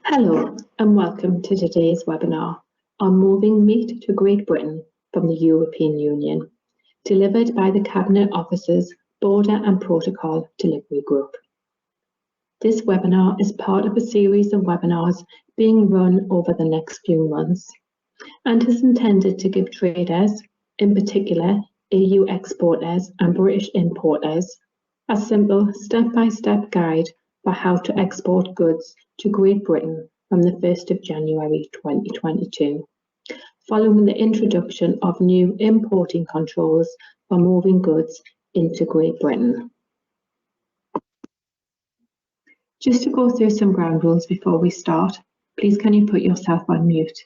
Hello and welcome to today's webinar on moving meat to Great Britain from the European Union, delivered by the Cabinet Office's Border and Protocol Delivery Group. This webinar is part of a series of webinars being run over the next few months and is intended to give traders, in particular EU exporters and British importers, a simple step-by-step guide for how to export goods to Great Britain from the 1st of January 2022, following the introduction of new importing controls for moving goods into Great Britain. Just to go through some ground rules before we start, please can you put yourself on mute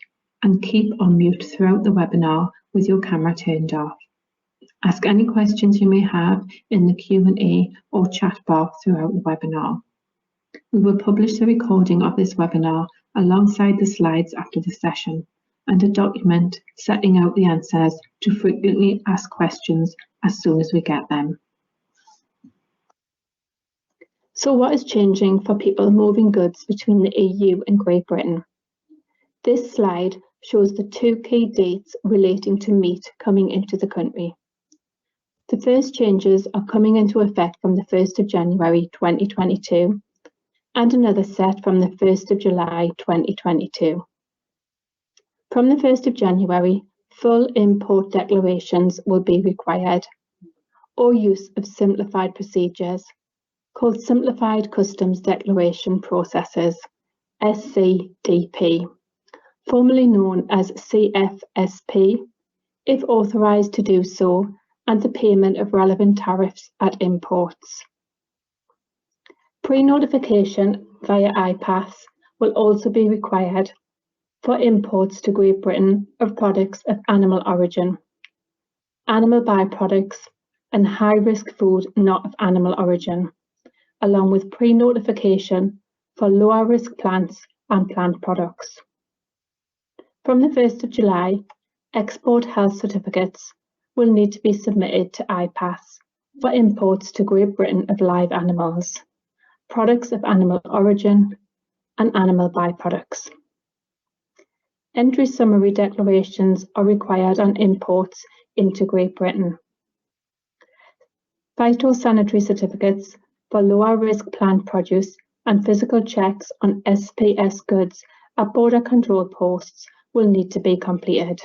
and keep on mute throughout the webinar with your camera turned off. Ask any questions you may have in the Q&A or chat box throughout the webinar. We will publish the recording of this webinar alongside the slides after the session and a document setting out the answers to frequently asked questions as soon as we get them. So what is changing for people moving goods between the EU and Great Britain? This slide shows the two key dates relating to meat coming into the country. The first changes are coming into effect from the 1st of January 2022 and another set from the 1st of July 2022. From the 1st of January, full import declarations will be required, or use of simplified procedures called Simplified Customs Declaration Processes, SCDP, formerly known as CFSP, if authorised to do so, and the payment of relevant tariffs at imports. Pre-notification via IPAS will also be required for imports to Great Britain of products of animal origin, animal byproducts and high-risk food not of animal origin, along with pre-notification for lower-risk plants and plant products. From the 1st of July, export health certificates will need to be submitted to IPAS for imports to Great Britain of live animals, products of animal origin and animal byproducts. Entry summary declarations are required on imports into Great Britain. Phytosanitary certificates for lower risk plant produce and physical checks on SPS goods at border control posts will need to be completed.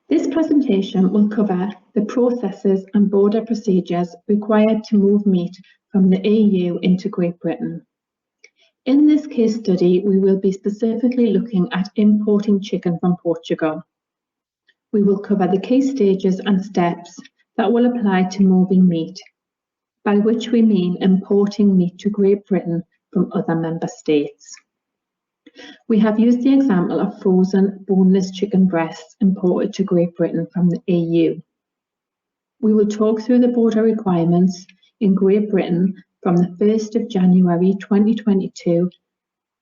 This presentation will cover the processes and border procedures required to move meat from the EU into Great Britain. In this case study, we will be specifically looking at importing chicken from Portugal. We will cover the key stages and steps that will apply to moving meat, by which we mean importing meat to Great Britain from other member states. We have used the example of frozen boneless chicken breasts imported to Great Britain from the EU. We will talk through the border requirements in Great Britain from the 1st of January 2022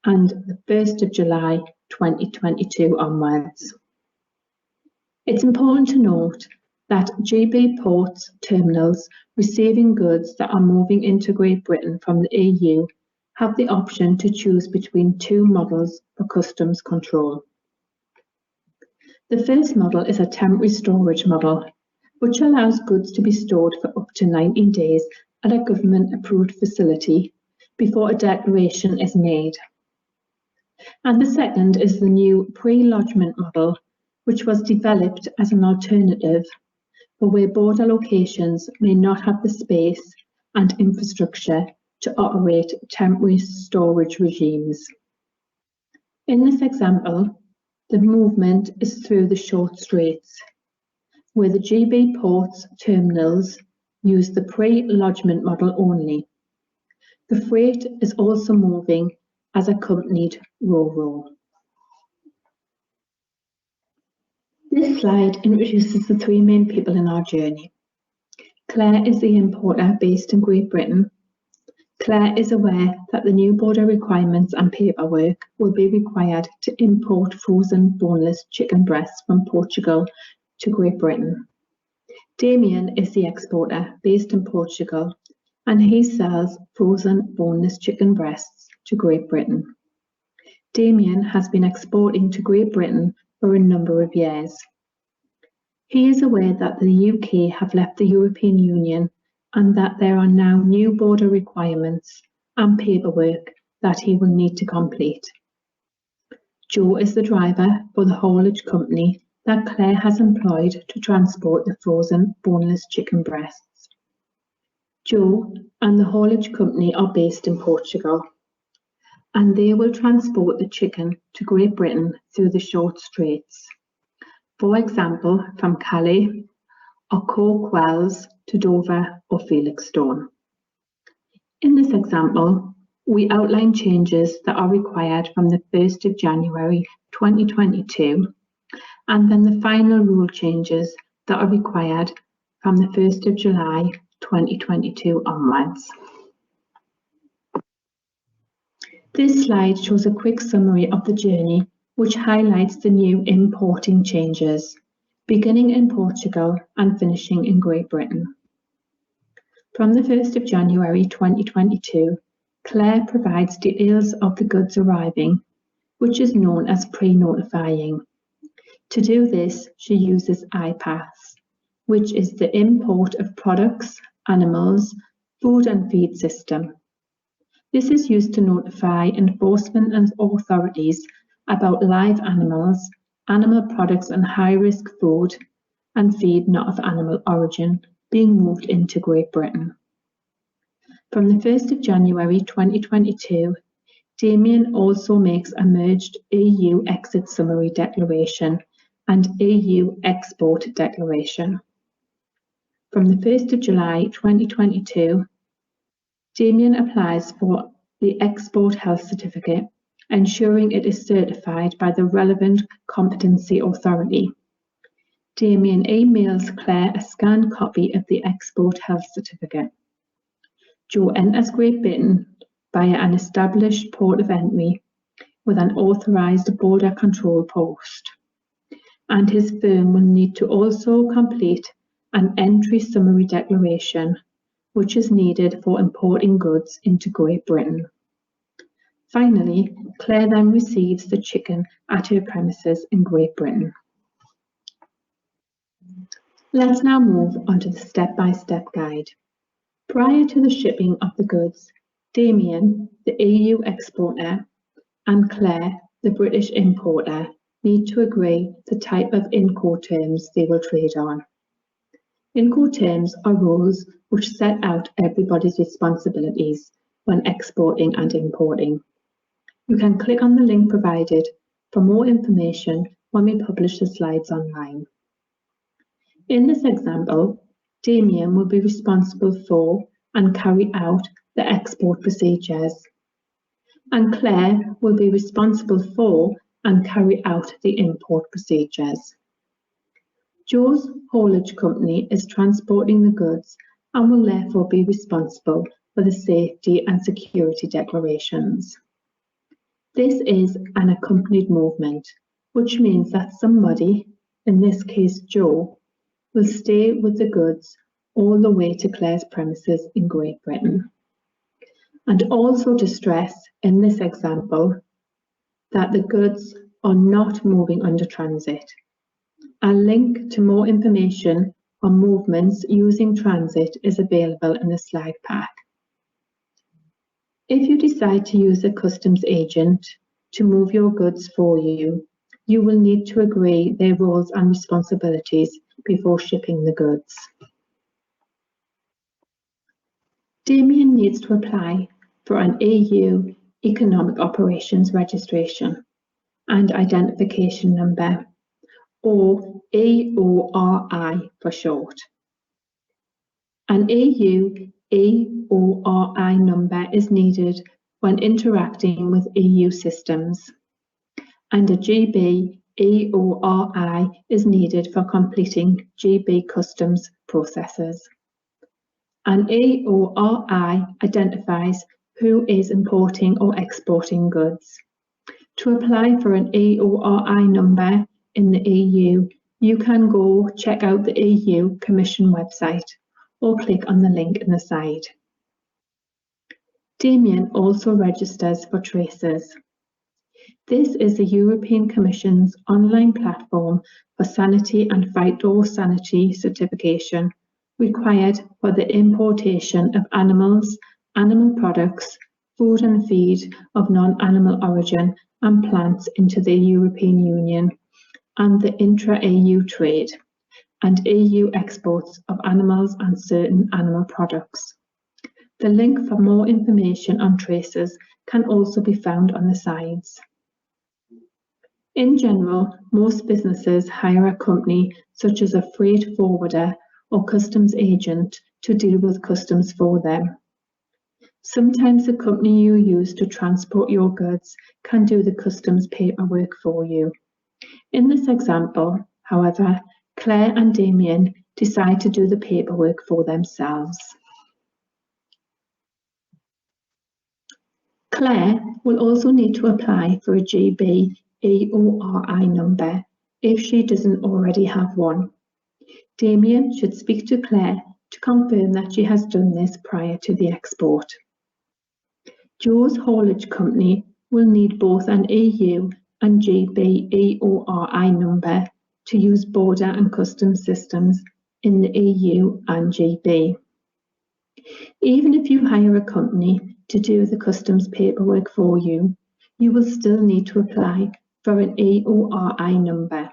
and the 1st of July 2022 onwards. It's important to note that GB ports terminals receiving goods that are moving into Great Britain from the EU have the option to choose between two models for customs control. The first model is a temporary storage model, which allows goods to be stored for up to 90 days at a government-approved facility before a declaration is made. And the second is the new pre-lodgement model, which was developed as an alternative for where border locations may not have the space and infrastructure to operate temporary storage regimes. In this example, the movement is through the short straits, where the GB ports terminals use the pre-lodgement model only. The freight is also moving as accompanied ro-ro. This slide introduces the three main people in our journey. Claire is the importer based in Great Britain. Claire is aware that the new border requirements and paperwork will be required to import frozen boneless chicken breasts from Portugal to Great Britain. Damian is the exporter based in Portugal and he sells frozen boneless chicken breasts to Great Britain. Damian has been exporting to Great Britain for a number of years. He is aware that the UK have left the European Union and that there are now new border requirements and paperwork that he will need to complete. Joe is the driver for the haulage company that Claire has employed to transport the frozen boneless chicken breasts. Joe and the haulage company are based in Portugal, and they will transport the chicken to Great Britain through the short straits. For example, from Calais or Cork Wells to Dover or Felixstowe. In this example, we outline changes that are required from the 1st of January 2022, and then the final rule changes that are required from the 1st of July 2022 onwards. This slide shows a quick summary of the journey, which highlights the new importing changes, beginning in Portugal and finishing in Great Britain. From the 1st of January 2022, Claire provides details of the goods arriving, which is known as pre-notifying. To do this, she uses IPATHS, which is the Import of Products, Animals, Food and Feed System. This is used to notify enforcement and authorities about live animals, animal products and high-risk food and feed not of animal origin being moved into Great Britain. From the 1st of January 2022, Damian also makes a merged EU Exit Summary Declaration and EU Export Declaration. From the 1st of July 2022, Damian applies for the Export Health Certificate, ensuring it is certified by the relevant competency authority. Damian emails Claire a scanned copy of the Export Health Certificate. Joe enters Great Britain via an established port of entry with an authorised border control post, and his firm will need to also complete an Entry Summary Declaration, which is needed for importing goods into Great Britain. Finally, Claire then receives the chicken at her premises in Great Britain. Let's now move on to the step-by-step guide. Prior to the shipping of the goods, Damian, the EU exporter, and Claire, the British importer, need to agree the type of Incoterms they will trade on. Incoterms are rules which set out everybody's responsibilities when exporting and importing. You can click on the link provided for more information when we publish the slides online. In this example, Damian will be responsible for and carry out the export procedures, and Claire will be responsible for and carry out the import procedures. Joe's haulage company is transporting the goods and will therefore be responsible for the safety and security declarations. This is an accompanied movement, which means that somebody, in this case Joe, will stay with the goods all the way to Claire's premises in Great Britain. And also to stress, in this example, that the goods are not moving under transit. A link to more information on movements using transit is available in the slide pack. If you decide to use a customs agent to move your goods for you, you will need to agree their roles and responsibilities before shipping the goods. Damian needs to apply for an EU Economic Operations Registration and Identification Number, or EORI for short. An EU EORI number is needed when interacting with EU systems, and a GB EORI is needed for completing GB customs processes. An EORI identifies who is importing or exporting goods. To apply for an EORI number in the EU, you can check out the EU Commission website or click on the link in the side. Damian also registers for traces. This is the European Commission's online platform for sanitary and phytosanitary certification required for the importation of animals, animal products, food and feed of non-animal origin and plants into the European Union, and the intra-EU trade, and EU exports of animals and certain animal products. The link for more information on traces can also be found on the sides. In general, most businesses hire a company such as a freight forwarder or customs agent to deal with customs for them. Sometimes the company you use to transport your goods can do the customs paperwork for you. In this example, however, Claire and Damian decide to do the paperwork for themselves. Claire will also need to apply for a GB EORI number if she doesn't already have one. Damian should speak to Claire to confirm that she has done this prior to the export. Joe's haulage company will need both an EU and GB EORI number to use border and customs systems in the EU and GB. Even if you hire a company to do the customs paperwork for you, you will still need to apply for an EORI number.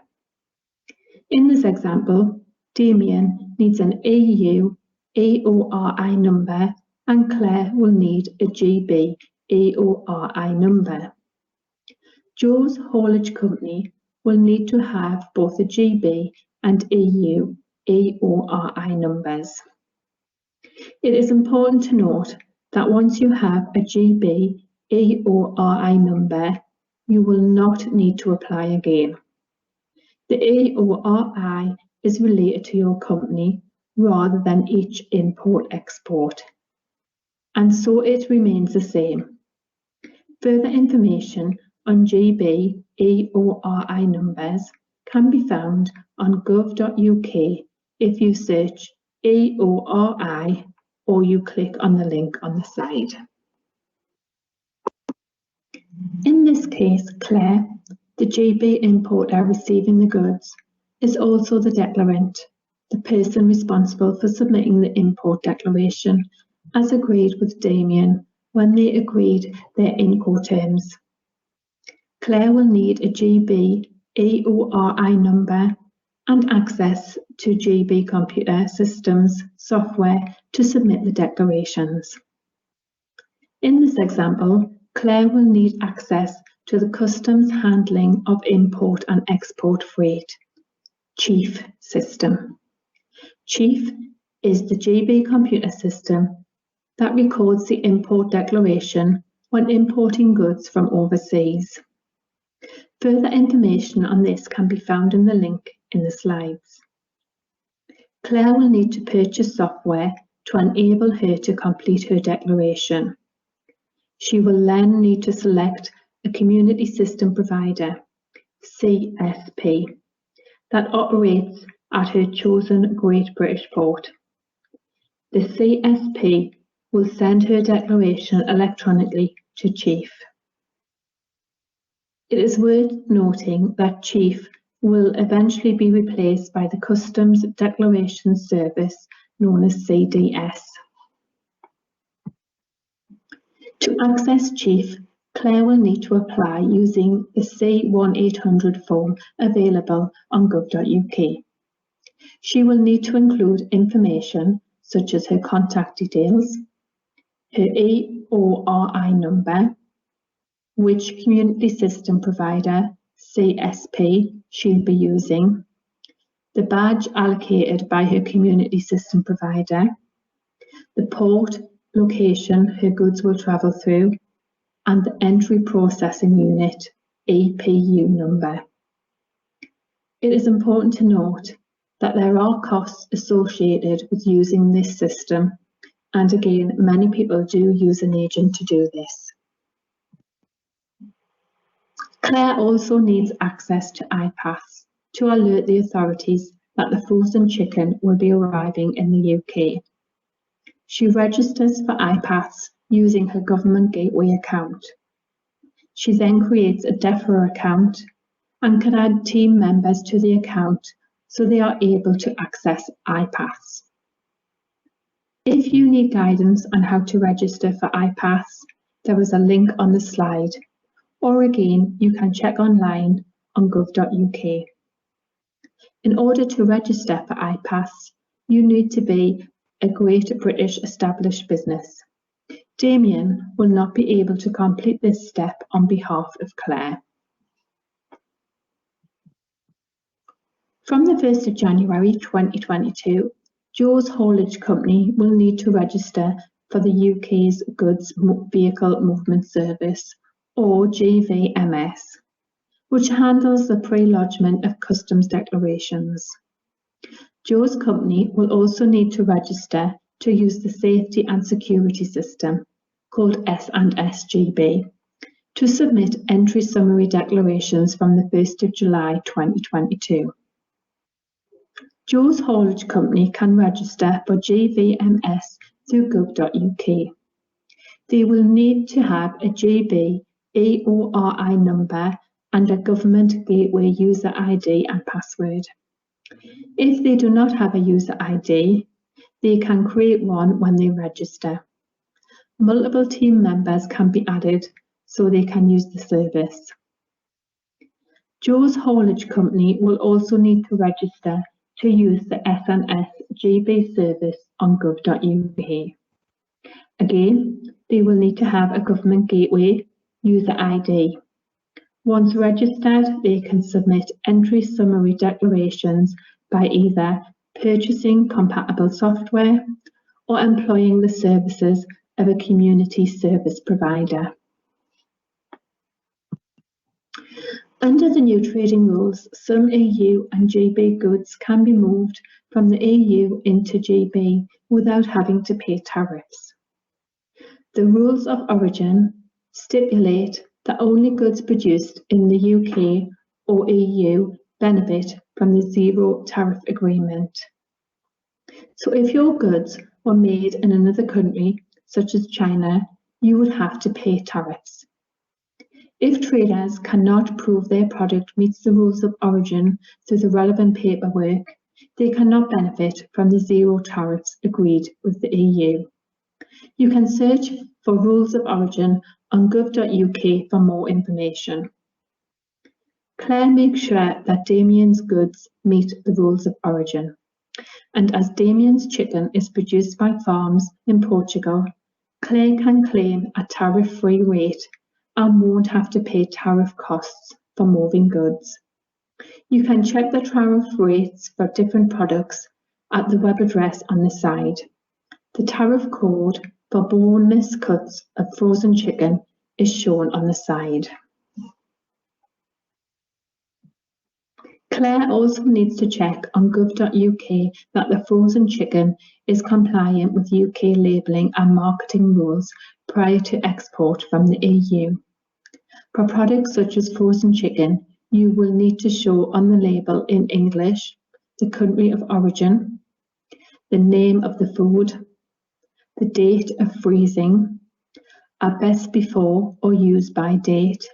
In this example, Damian needs an EU EORI number and Claire will need a GB EORI number. Joe's haulage company will need to have both a GB and EU EORI numbers. It is important to note that once you have a GB EORI number, you will not need to apply again. The EORI is related to your company rather than each import-export, and so it remains the same. Further information on GB EORI numbers can be found on gov.uk if you search EORI or you click on the link on the side. In this case, Claire, the GB importer receiving the goods, is also the declarant, the person responsible for submitting the import declaration, as agreed with Damian when they agreed their Incoterms. Claire will need a GB EORI number and access to GB computer systems software to submit the declarations. In this example, Claire will need access to the customs handling of import and export freight, CHIEF system. CHIEF is the GB computer system that records the import declaration when importing goods from overseas. Further information on this can be found in the link in the slides. Claire will need to purchase software to enable her to complete her declaration. She will then need to select a community system provider, CSP, that operates at her chosen Great British port. The CSP will send her declaration electronically to CHIEF. It is worth noting that CHIEF will eventually be replaced by the Customs Declaration Service known as CDS. To access CHIEF, Claire will need to apply using the C1800 form available on gov.uk. She will need to include information such as her contact details, her EORI number, which community system provider, CSP, she'll be using, the badge allocated by her community system provider, the port location her goods will travel through, and the entry processing unit, EPU number. It is important to note that there are costs associated with using this system, and again, many people do use an agent to do this. Claire also needs access to iPaths to alert the authorities that the frozen chicken will be arriving in the UK. She registers for iPaths using her government gateway account. She then creates a DEFRA account and can add team members to the account so they are able to access iPass. If you need guidance on how to register for iPass, there is a link on the slide, or again, you can check online on gov.uk. In order to register for iPass, you need to be a Great British established business. Damian will not be able to complete this step on behalf of Claire. From the 1st of January 2022, Joe's haulage company will need to register for the UK's Goods Vehicle Movement Service, or GVMS, which handles the pre-lodgement of customs declarations. Joe's company will also need to register to use the Safety and Security System, called S&S GB, to submit entry summary declarations from the 1st of July 2022. Joe's haulage company can register for GVMS through gov.uk. They will need to have a GB EORI number and a government gateway user ID and password. If they do not have a user ID, they can create one when they register. Multiple team members can be added so they can use the service. Joe's haulage company will also need to register to use the S&S GB service on gov.uk. Again, they will need to have a government gateway user ID. Once registered, they can submit entry summary declarations by either purchasing compatible software or employing the services of a community service provider. Under the new trading rules, some EU and GB goods can be moved from the EU into GB without having to pay tariffs. The rules of origin stipulate that only goods produced in the UK or EU benefit from the zero tariff agreement. So if your goods were made in another country, such as China, you would have to pay tariffs. If traders cannot prove their product meets the rules of origin through the relevant paperwork, they cannot benefit from the zero tariffs agreed with the EU. You can search for rules of origin on gov.uk for more information. Claire makes sure that Damian's goods meet the rules of origin. And as Damian's chicken is produced by farms in Portugal, Claire can claim a tariff-free rate and won't have to pay tariff costs for moving goods. You can check the tariff rates for different products at the web address on the side. The tariff code for boneless cuts of frozen chicken is shown on the side. Claire also needs to check on gov.uk that the frozen chicken is compliant with UK labelling and marketing rules prior to export from the EU. For products such as frozen chicken, you will need to show on the label in English the country of origin, the name of the food, the date of freezing, a best before or use by date,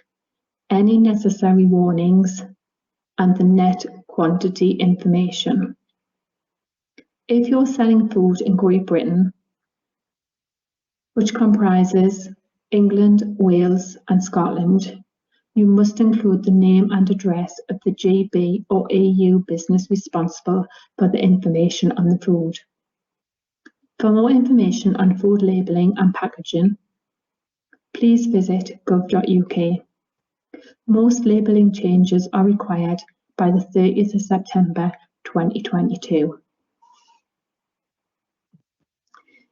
any necessary warnings, and the net quantity information. If you're selling food in Great Britain, which comprises England, Wales and Scotland, you must include the name and address of the GB or EU business responsible for the information on the food. For more information on food labelling and packaging, please visit gov.uk. Most labelling changes are required by the 30th of September 2022.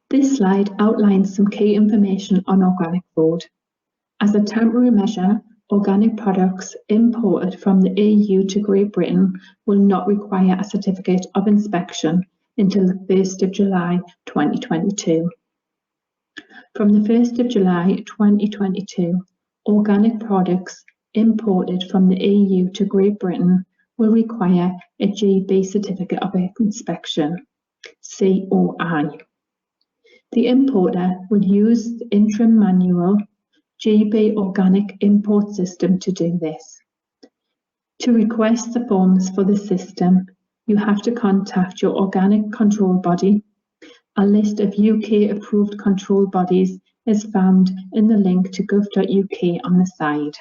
This slide outlines some key information on organic food. As a temporary measure, organic products imported from the EU to Great Britain will not require a certificate of inspection until the 1st of July 2022. From the 1st of July 2022, organic products imported from the EU to Great Britain will require a GB Certificate of Inspection, COI. The importer will use the interim manual GB Organic Import System to do this. To request the forms for the system, you have to contact your organic control body. A list of UK approved control bodies is found in the link to gov.uk on the side.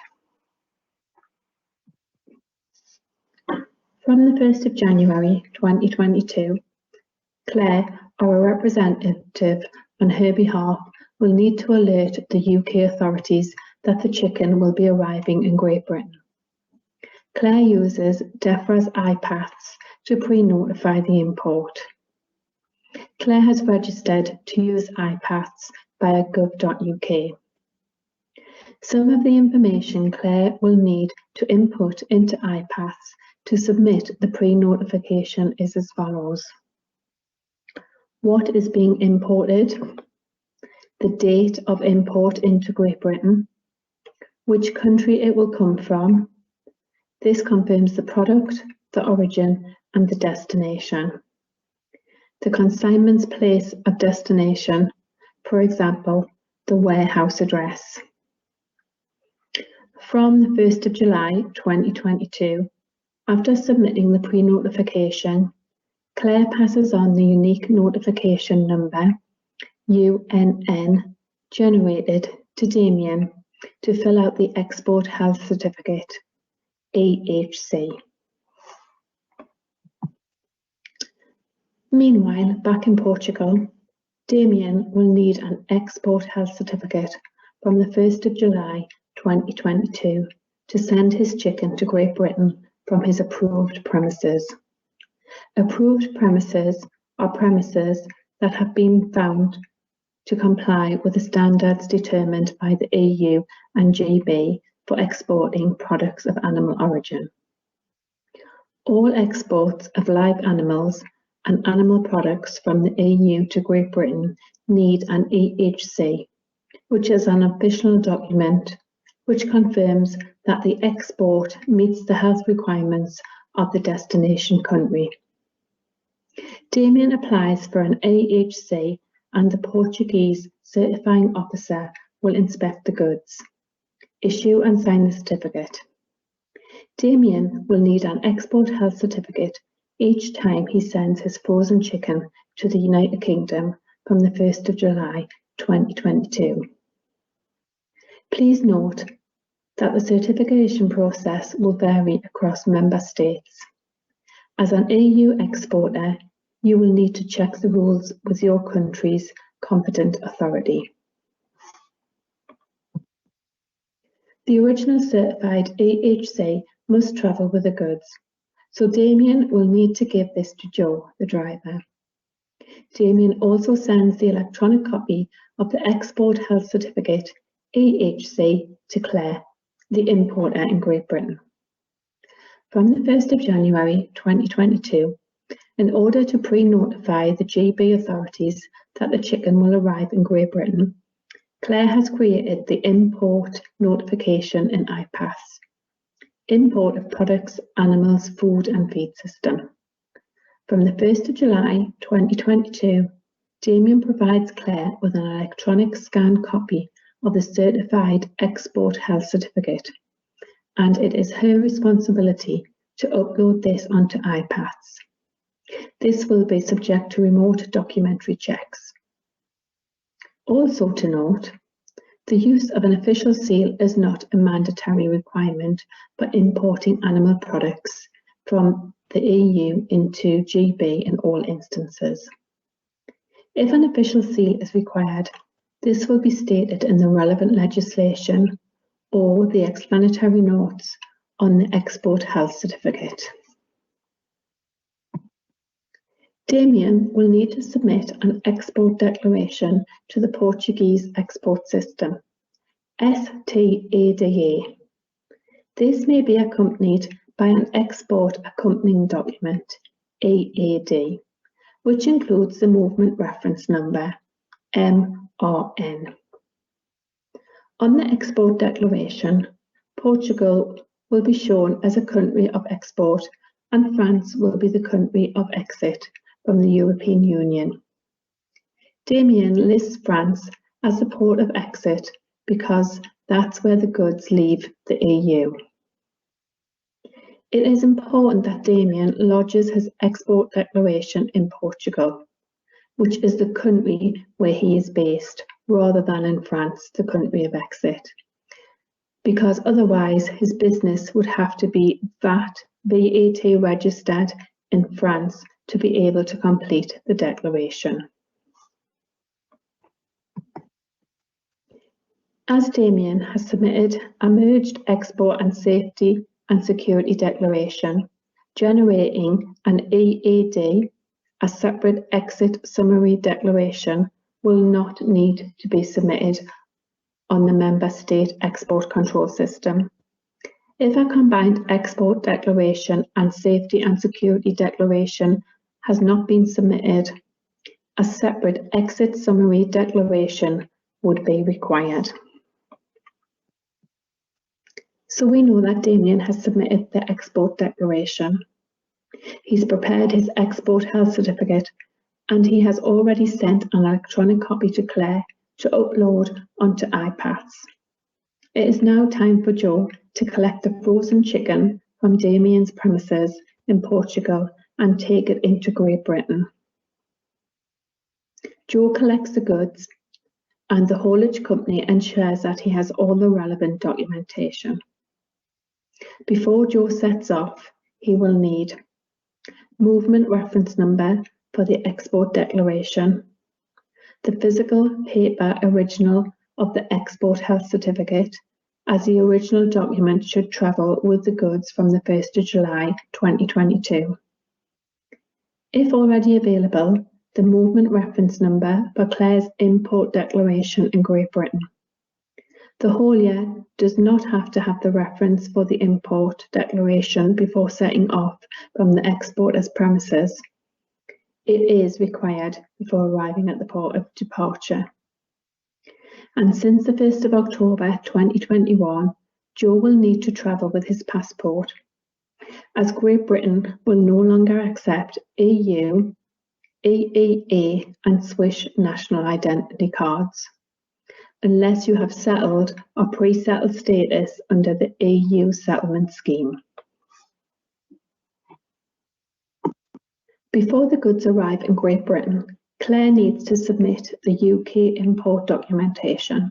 From the 1st of January 2022, Claire, or a representative on her behalf, will need to alert the UK authorities that the chicken will be arriving in Great Britain. Claire uses DEFRA's iPaths to pre-notify the import. Claire has registered to use iPaths via gov.uk. Some of the information Claire will need to input into iPaths to submit the pre-notification is as follows. What is being imported? The date of import into Great Britain, which country it will come from. This confirms the product, the origin, and the destination. The consignment's place of destination, for example, the warehouse address. From the 1st of July 2022, after submitting the pre-notification, Claire passes on the unique notification number, UNN, generated to Damian to fill out the Export Health Certificate, EHC. Meanwhile, back in Portugal, Damian will need an Export Health Certificate from the 1st of July 2022 to send his chicken to Great Britain from his approved premises. Approved premises are premises that have been found to comply with the standards determined by the EU and GB for exporting products of animal origin. All exports of live animals and animal products from the EU to Great Britain need an EHC, which is an official document which confirms that the export meets the health requirements of the destination country. Damian applies for an EHC and the Portuguese certifying officer will inspect the goods, issue and sign the certificate. Damian will need an export health certificate each time he sends his frozen chicken to the United Kingdom from the 1st of July 2022. Please note that the certification process will vary across member states. As an EU exporter, you will need to check the rules with your country's competent authority. The original certified EHC must travel with the goods, so Damian will need to give this to Joe, the driver. Damian also sends the electronic copy of the Export Health Certificate, EHC, to Claire, the importer in Great Britain. From the 1st of January 2022, in order to pre-notify the GB authorities that the chicken will arrive in Great Britain, Claire has created the Import Notification in iPaths, Import of Products, Animals, Food and Feed System. From the 1st of July 2022, Damian provides Claire with an electronic scanned copy of the Certified Export Health Certificate, and it is her responsibility to upload this onto iPaths. This will be subject to remote documentary checks. Also to note, the use of an official seal is not a mandatory requirement for importing animal products from the EU into GB in all instances. If an official seal is required, this will be stated in the relevant legislation or the explanatory notes on the Export Health Certificate. Damian will need to submit an export declaration to the Portuguese Export System, STADA. This may be accompanied by an Export Accompanying Document, EAD, which includes the Movement Reference Number, MRN. On the export declaration, Portugal will be shown as a country of export and France will be the country of exit from the European Union. Damian lists France as the port of exit because that's where the goods leave the EU. It is important that Damian lodges his export declaration in Portugal, which is the country where he is based, rather than in France, the country of exit, because otherwise his business would have to be VAT registered in France to be able to complete the declaration. As Damian has submitted a merged export and safety and security declaration, generating an EAD, a separate exit summary declaration, will not need to be submitted on the member state export control system. If a combined export declaration and safety and security declaration has not been submitted, a separate exit summary declaration would be required. So we know that Damian has submitted the export declaration. He's prepared his export health certificate, and he has already sent an electronic copy to Claire to upload onto iPads. It is now time for Joe to collect the frozen chicken from Damian's premises in Portugal and take it into Great Britain. Joe collects the goods, and the haulage company ensures that he has all the relevant documentation. Before Joe sets off, he will need movement reference number for the export declaration, the physical paper original of the export health certificate, as the original document should travel with the goods from the 1st of July 2022. If already available, the movement reference number for Claire's import declaration in Great Britain. The haulier does not have to have the reference for the import declaration before setting off from the exporter's premises. It is required before arriving at the port of departure. And since the 1st of October 2021, Joe will need to travel with his passport, as Great Britain will no longer accept EU, EEA and Swiss national identity cards, unless you have settled or pre-settled status under the EU settlement scheme. Before the goods arrive in Great Britain, Claire needs to submit the UK import documentation.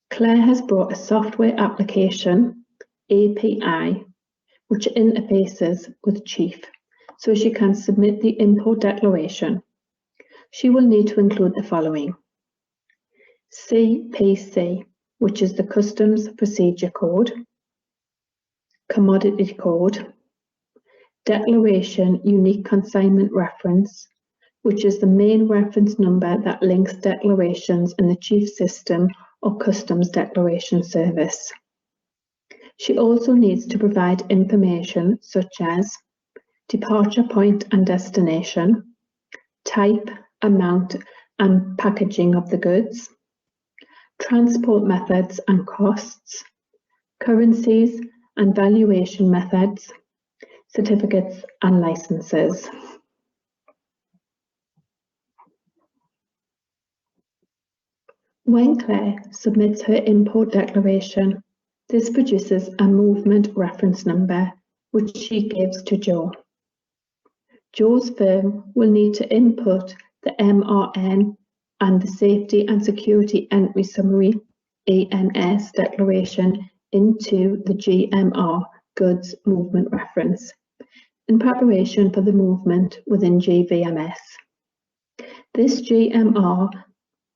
Claire has brought a software application, API, which interfaces with Chief, so she can submit the import declaration. She will need to include the following: CPC, which is the Customs Procedure Code, Commodity Code, Declaration Unique Consignment Reference, which is the main reference number that links declarations in the Chief System or Customs Declaration Service. She also needs to provide information such as departure point and destination, type, amount and packaging of the goods, transport methods and costs, currencies and valuation methods, certificates and licenses. When Claire submits her import declaration, this produces a movement reference number, which she gives to Joe. Joe's firm will need to input the MRN and the Safety and Security Entry Summary ENS declaration into the GMR goods movement reference in preparation for the movement within GVMS. This GMR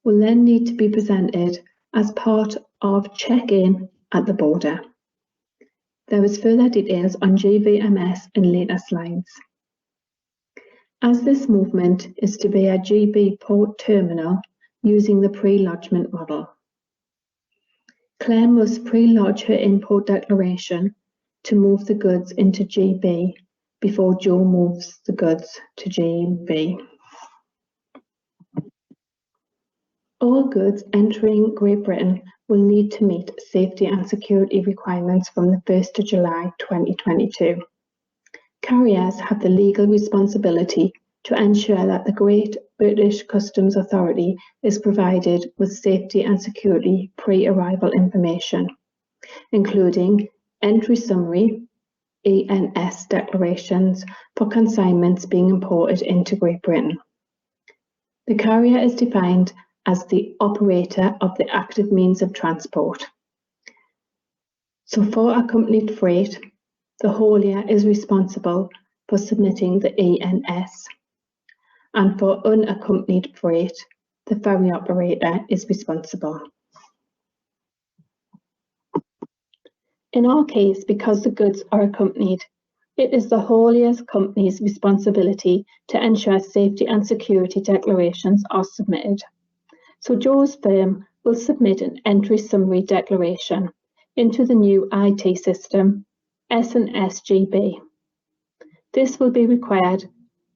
will then need to be presented as part of check-in at the border. There is further details on GVMS in later slides. As this movement is to be a GB port terminal using the pre-lodgement model, Claire must pre-lodge her import declaration to move the goods into GB before Joe moves the goods to GB. All goods entering Great Britain will need to meet safety and security requirements from the 1st of July 2022. Carriers have the legal responsibility to ensure that the Great British Customs Authority is provided with safety and security pre-arrival information, including Entry Summary ENS declarations for consignments being imported into Great Britain. The carrier is defined as the operator of the active means of transport. So for accompanied freight, the haulier is responsible for submitting the ENS, and for unaccompanied freight, the ferry operator is responsible. In our case, because the goods are accompanied, it is the haulier's company's responsibility to ensure safety and security declarations are submitted. So Joe's firm will submit an entry summary declaration into the new IT system, S&S GB. This will be required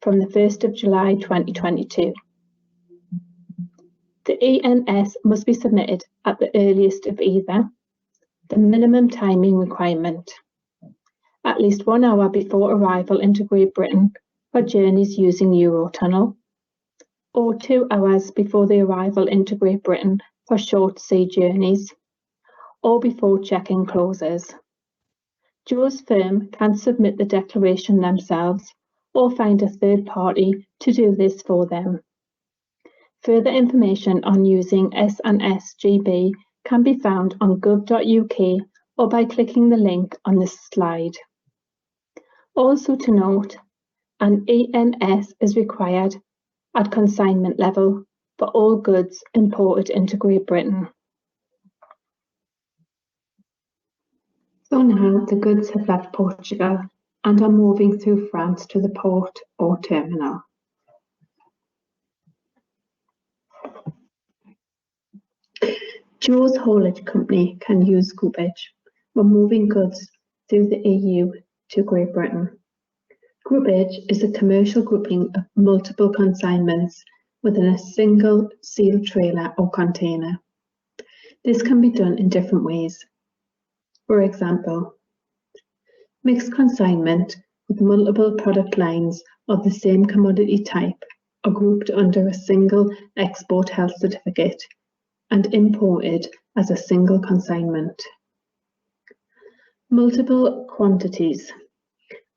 from the 1st of July 2022. The ENS must be submitted at the earliest of either the minimum timing requirement, at least 1 hour before arrival into Great Britain for journeys using Eurotunnel, or 2 hours before the arrival into Great Britain for short sea journeys, or before check-in closes. Joe's firm can submit the declaration themselves or find a third party to do this for them. Further information on using S&S GB can be found on gov.uk or by clicking the link on this slide. Also to note, an ENS is required at consignment level for all goods imported into Great Britain. So now the goods have left Portugal and are moving through France to the port or terminal. Joe's haulage company can use groupage when moving goods through the EU to Great Britain. Groupage is a commercial grouping of multiple consignments within a single sealed trailer or container. This can be done in different ways. For example, mixed consignment with multiple product lines of the same commodity type are grouped under a single export health certificate and imported as a single consignment. Multiple quantities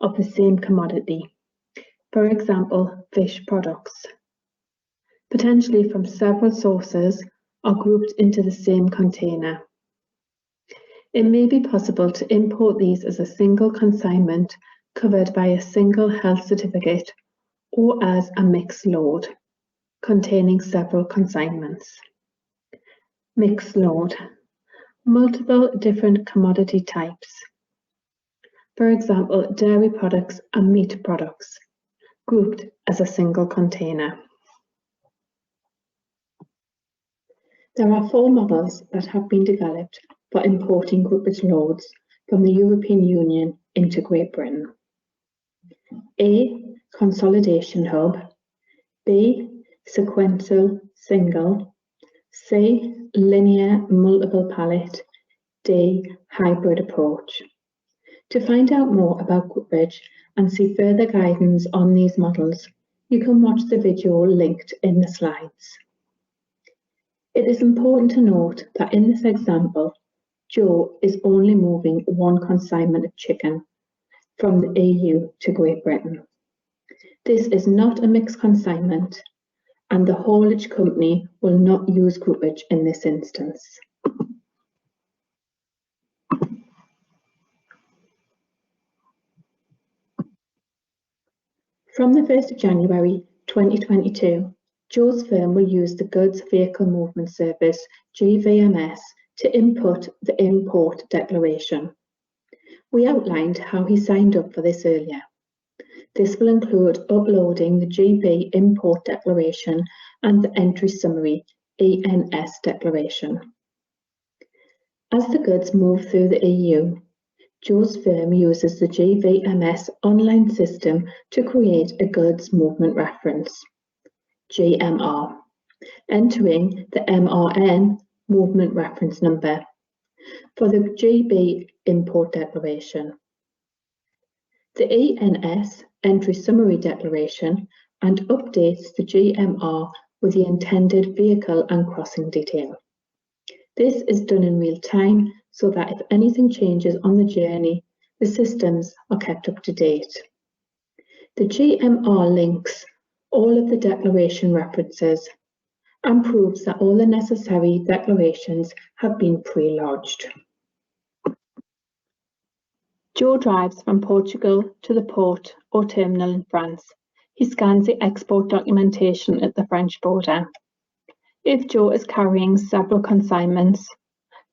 of the same commodity, for example, fish products, potentially from several sources, are grouped into the same container. It may be possible to import these as a single consignment covered by a single health certificate or as a mixed load containing several consignments. Mixed load, multiple different commodity types. For example, dairy products and meat products, grouped as a single container. There are 4 models that have been developed for importing groupage loads from the European Union into Great Britain. A. Consolidation hub. B. Sequential single. C. Linear multiple pallet. D. Hybrid approach. To find out more about groupage and see further guidance on these models, you can watch the video linked in the slides. It is important to note that in this example, Joe is only moving 1 consignment of chicken from the EU to Great Britain. This is not a mixed consignment, and the haulage company will not use groupage in this instance. From the 1st of January 2022, Joe's firm will use the Goods Vehicle Movement Service, GVMS, to input the import declaration. We outlined how he signed up for this earlier. This will include uploading the GB import declaration and the entry summary ENS declaration. As the goods move through the EU, Joe's firm uses the GVMS online system to create a goods movement reference, GMR, entering the MRN movement reference number for the GB import declaration. The ENS entry summary declaration and updates the GMR with the intended vehicle and crossing detail. This is done in real time so that if anything changes on the journey, the systems are kept up to date. The GMR links all of the declaration references and proves that all the necessary declarations have been pre-lodged. Joe drives from Portugal to the port or terminal in France. He scans the export documentation at the French border. If Joe is carrying several consignments,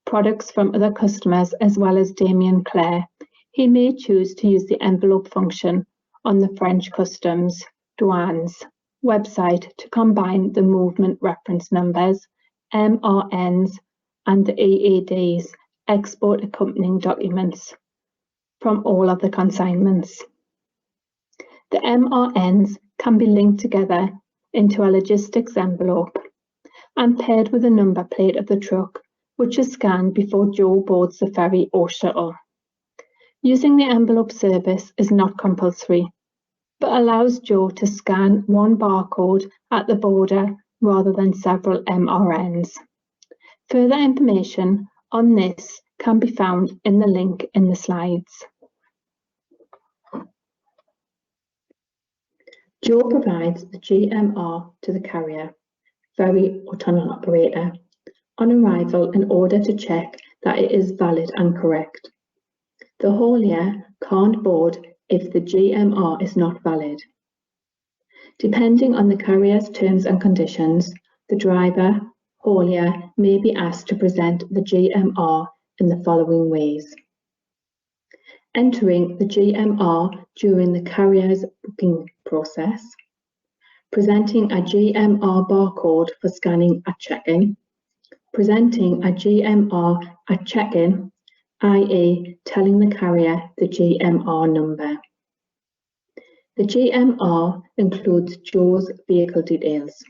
products from other customers as well as Damian Clare, he may choose to use the envelope function on the French Customs Douanes website to combine the movement reference numbers, MRNs, and the EADs, Export Accompanying Documents, from all of the consignments. The MRNs can be linked together into a logistics envelope and paired with a number plate of the truck, which is scanned before Joe boards the ferry or shuttle. Using the envelope service is not compulsory, but allows Joe to scan one barcode at the border rather than several MRNs. Further information on this can be found in the link in the slides. Joe provides the GMR to the carrier, ferry or tunnel operator, on arrival in order to check that it is valid and correct. The haulier can't board if the GMR is not valid. Depending on the carrier's terms and conditions, the driver, haulier may be asked to present the GMR in the following ways. Entering the GMR during the carrier's booking process, presenting a GMR barcode for scanning at check-in, presenting a GMR at check-in, i.e. telling the carrier the GMR number. The GMR includes Joe's vehicle details.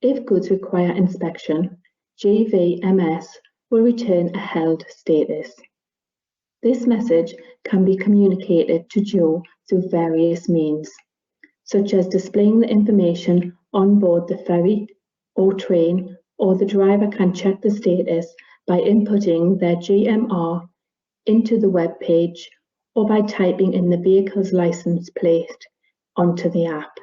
If goods require inspection, GVMS will return a held status. This message can be communicated to Joe through various means, such as displaying the information on board the ferry or train, or the driver can check the status by inputting their GMR into the web page or by typing in the vehicle's license plate onto the app.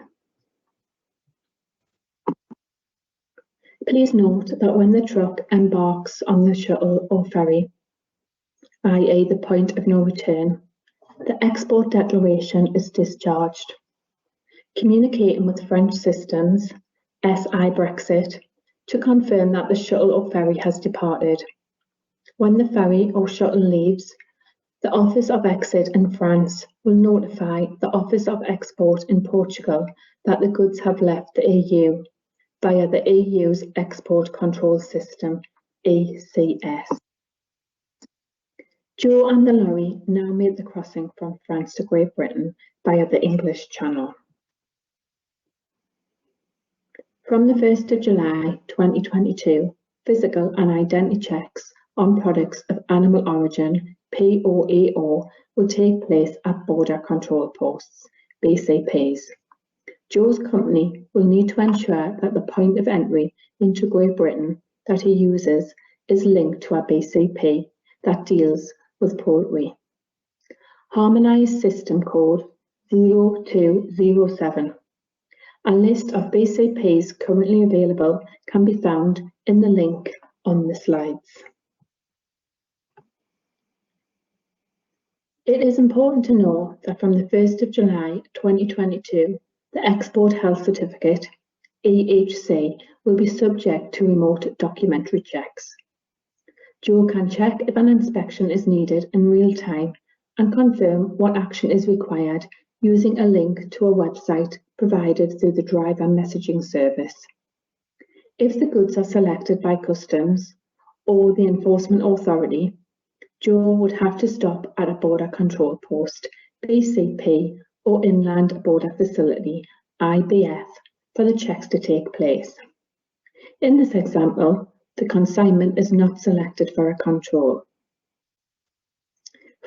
Please note that when the truck embarks on the shuttle or ferry, i.e. the point of no return, the export declaration is discharged. Communicating with French systems, SI Brexit, to confirm that the shuttle or ferry has departed. When the ferry or shuttle leaves, the Office of Exit in France will notify the Office of Export in Portugal that the goods have left the EU via the EU's Export Control System, ECS. Joe and the lorry now made the crossing from France to Great Britain via the English Channel. From the 1st of July 2022, physical and identity checks on products of animal origin, POAO, will take place at border control posts, BCPs. Joe's company will need to ensure that the point of entry into Great Britain that he uses is linked to a BCP that deals with poultry. Harmonised System code 0207. A list of BCPs currently available can be found in the link on the slides. It is important to know that from the 1st of July 2022, the Export Health Certificate, EHC, will be subject to remote documentary checks. Joe can check if an inspection is needed in real time and confirm what action is required using a link to a website provided through the driver messaging service. If the goods are selected by customs or the enforcement authority, Joe would have to stop at a border control post, BCP, or inland border facility, IBF, for the checks to take place. In this example, the consignment is not selected for a control.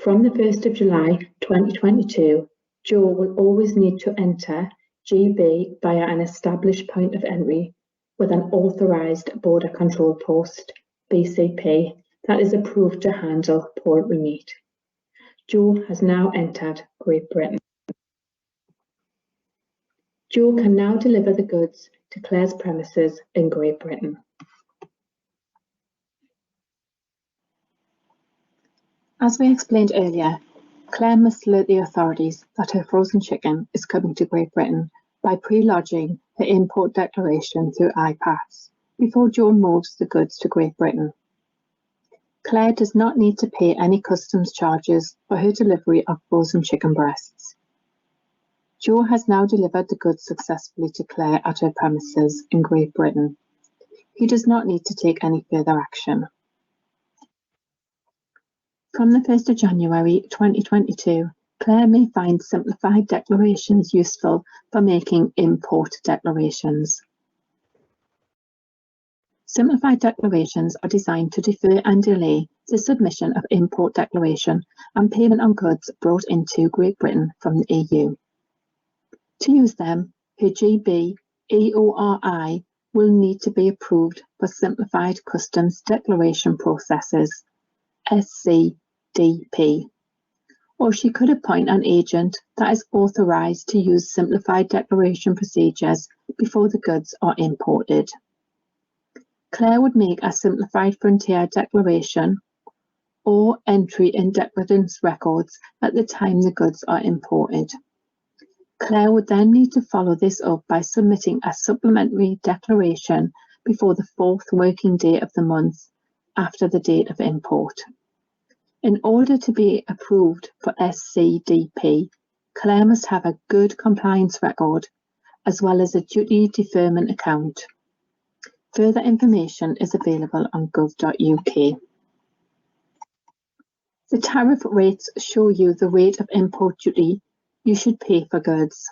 From the 1st of July 2022, Joe will always need to enter GB via an established point of entry with an authorised border control post, BCP, that is approved to handle poultry meat. Joe has now entered Great Britain. Joe can now deliver the goods to Claire's premises in Great Britain. As we explained earlier, Claire must alert the authorities that her frozen chicken is coming to Great Britain by pre-lodging the import declaration through iPass before Joe moves the goods to Great Britain. Claire does not need to pay any customs charges for her delivery of frozen chicken breasts. Joe has now delivered the goods successfully to Claire at her premises in Great Britain. He does not need to take any further action. From the 1st of January 2022, Claire may find simplified declarations useful for making import declarations. Simplified declarations are designed to defer and delay the submission of import declaration and payment on goods brought into Great Britain from the EU. To use them, her GB EORI will need to be approved for Simplified Customs Declaration Processes, SCDP, or she could appoint an agent that is authorised to use simplified declaration procedures before the goods are imported. Claire would make a simplified frontier declaration or entry in declarant's records at the time the goods are imported. Claire would then need to follow this up by submitting a supplementary declaration before the 4th working day of the month after the date of import. In order to be approved for SCDP, Claire must have a good compliance record as well as a duty deferment account. Further information is available on gov.uk. The tariff rates show you the rate of import duty you should pay for goods.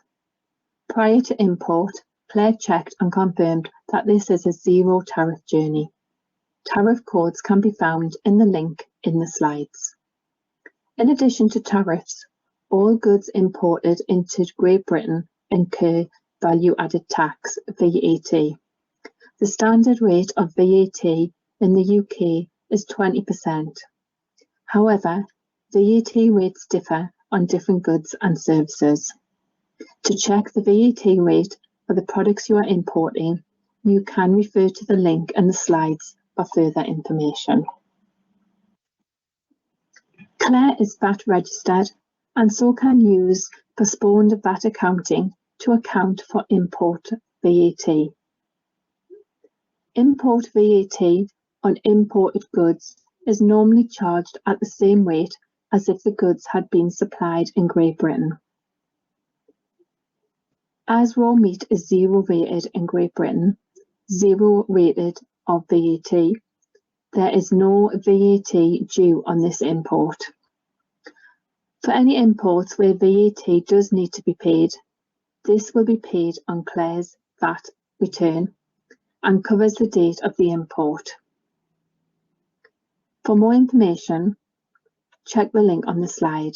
Prior to import, Claire checked and confirmed that this is a zero tariff journey. Tariff codes can be found in the link in the slides. In addition to tariffs, all goods imported into Great Britain incur value-added tax, VAT. The standard rate of VAT in the UK is 20%. However, VAT rates differ on different goods and services. To check the VAT rate for the products you are importing, you can refer to the link in the slides for further information. Claire is VAT registered and so can use postponed VAT accounting to account for import VAT. Import VAT on imported goods is normally charged at the same rate as if the goods had been supplied in Great Britain. As raw meat is zero rated in Great Britain, zero rated of VAT, there is no VAT due on this import. For any imports where VAT does need to be paid, this will be paid on Claire's VAT return and covers the date of the import. For more information, check the link on the slide.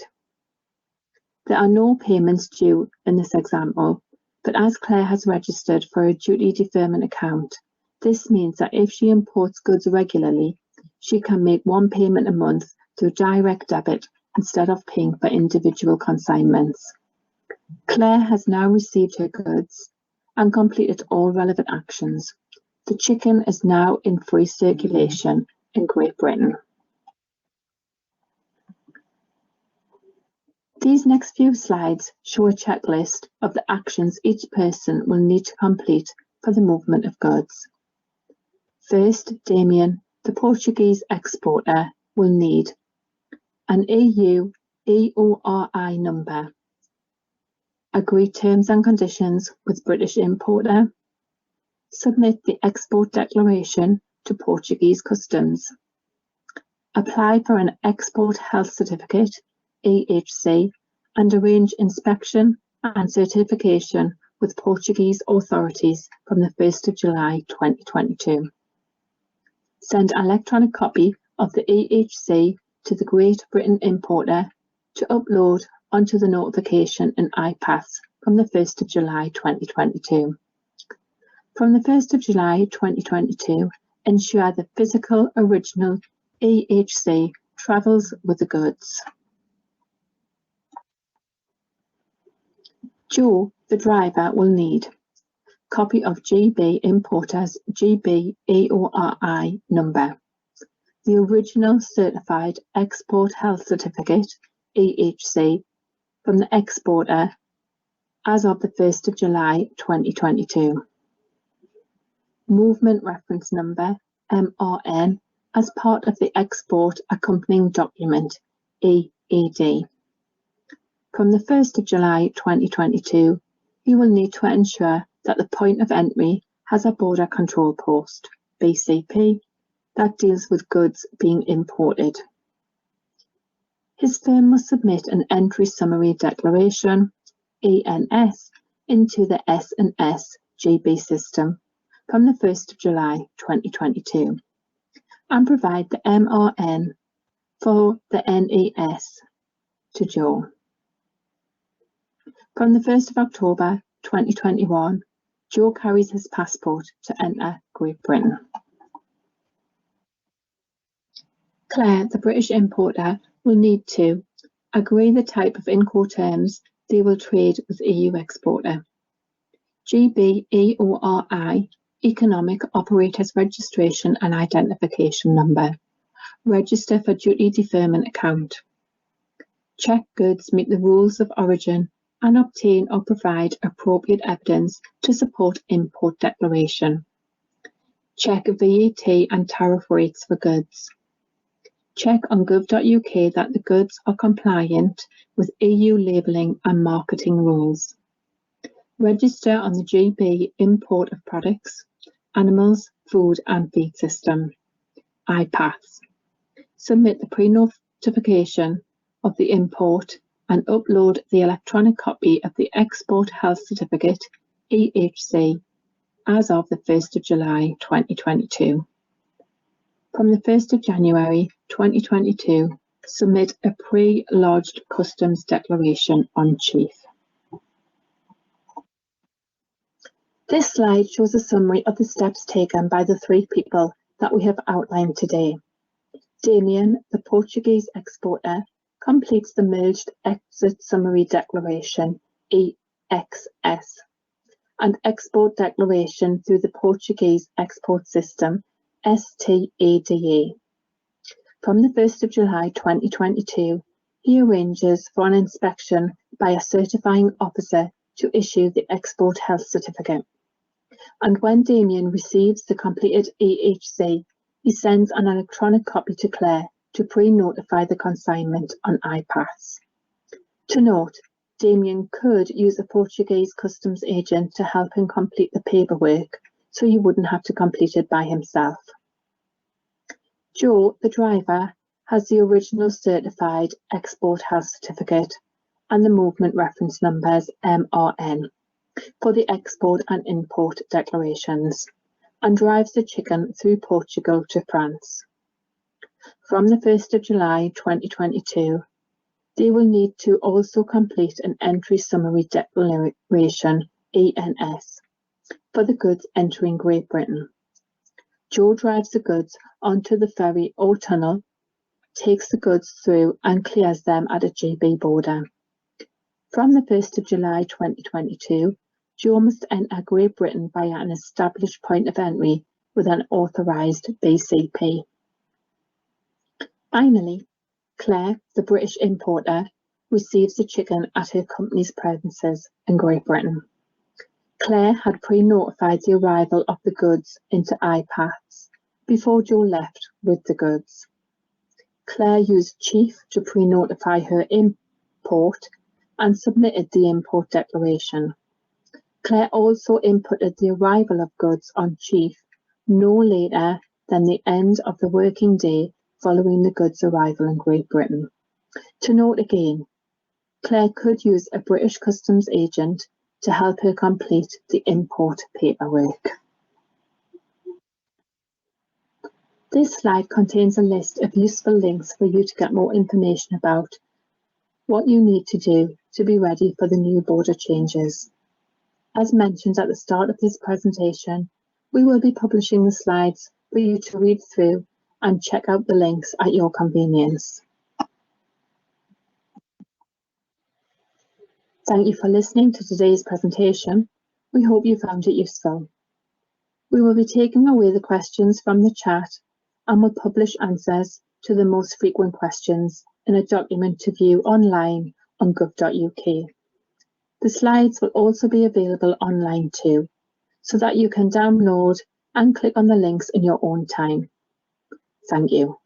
There are no payments due in this example, but as Claire has registered for a duty deferment account, this means that if she imports goods regularly, she can make one payment a month through direct debit instead of paying for individual consignments. Claire has now received her goods and completed all relevant actions. The chicken is now in free circulation in Great Britain. These next few slides show a checklist of the actions each person will need to complete for the movement of goods. First, Damian, the Portuguese exporter, will need an EU EORI number, agree terms and conditions with British importer, submit the export declaration to Portuguese Customs, apply for an export health certificate, EHC, and arrange inspection and certification with Portuguese authorities from the 1st of July 2022. Send an electronic copy of the EHC to the Great Britain importer to upload onto the notification in iPass from the 1st of July 2022. From the 1st of July 2022, ensure the physical original EHC travels with the goods. Joe, the driver, will need copy of GB importer's GB EORI number, the original certified export health certificate EHC from the exporter as of the 1st of July 2022, movement reference number MRN as part of the Export Accompanying Document EAD. From the 1st of July 2022, you will need to ensure that the point of entry has a border control post, BCP, that deals with goods being imported. His firm must submit an Entry Summary Declaration, ENS, into the S&S GB system from the 1st of July 2022 and provide the MRN for the NES to Joe. From the 1st of October 2021, Joe carries his passport to enter Great Britain. Claire, the British importer, will need to agree the type of Incoterms they will trade with EU exporter, GB EORI, Economic Operators Registration and Identification Number, register for duty deferment account, check goods meet the rules of origin and obtain or provide appropriate evidence to support import declaration, check VAT and tariff rates for goods, check on gov.uk that the goods are compliant with EU labelling and marketing rules, register on the GB Import of Products, Animals, Food and Feed System, IPATS, submit the pre-notification of the import and upload the electronic copy of the Export Health Certificate, EHC, as of the 1st of July 2022. From the 1st of January 2022, submit a pre-lodged customs declaration on chief. This slide shows a summary of the steps taken by the three people that we have outlined today. Damian, the Portuguese exporter, completes the merged exit summary declaration EXS and export declaration through the Portuguese Export System STADA. From the 1st of July 2022, he arranges for an inspection by a certifying officer to issue the Export Health Certificate. And when Damian receives the completed EHC, he sends an electronic copy to Claire to pre-notify the consignment on IPATS. To note, Damian could use a Portuguese customs agent to help him complete the paperwork, so he wouldn't have to complete it by himself. Joe, the driver, has the original certified Export Health Certificate and the movement reference numbers MRN for the export and import declarations and drives the chicken through Portugal to France. From the 1st of July 2022, they will need to also complete an Entry Summary Declaration ENS for the goods entering Great Britain. Joe drives the goods onto the ferry or tunnel, takes the goods through and clears them at a GB border. From the 1st of July 2022, Joe must enter Great Britain via an established point of entry with an authorised BCP. Finally, Claire, the British importer, receives the chicken at her company's premises in Great Britain. Claire had pre-notified the arrival of the goods into IPATS before Joe left with the goods. Claire used Chief to pre-notify her import and submitted the import declaration. Claire also inputted the arrival of goods on Chief no later than the end of the working day following the goods' arrival in Great Britain. To note again, Claire could use a British customs agent to help her complete the import paperwork. This slide contains a list of useful links for you to get more information about what you need to do to be ready for the new border changes. As mentioned at the start of this presentation, we will be publishing the slides for you to read through and check out the links at your convenience. Thank you for listening to today's presentation. We hope you found it useful. We will be taking away the questions from the chat and will publish answers to the most frequent questions in a document to view online on gov.uk. The slides will also be available online too, so that you can download and click on the links in your own time. Thank you.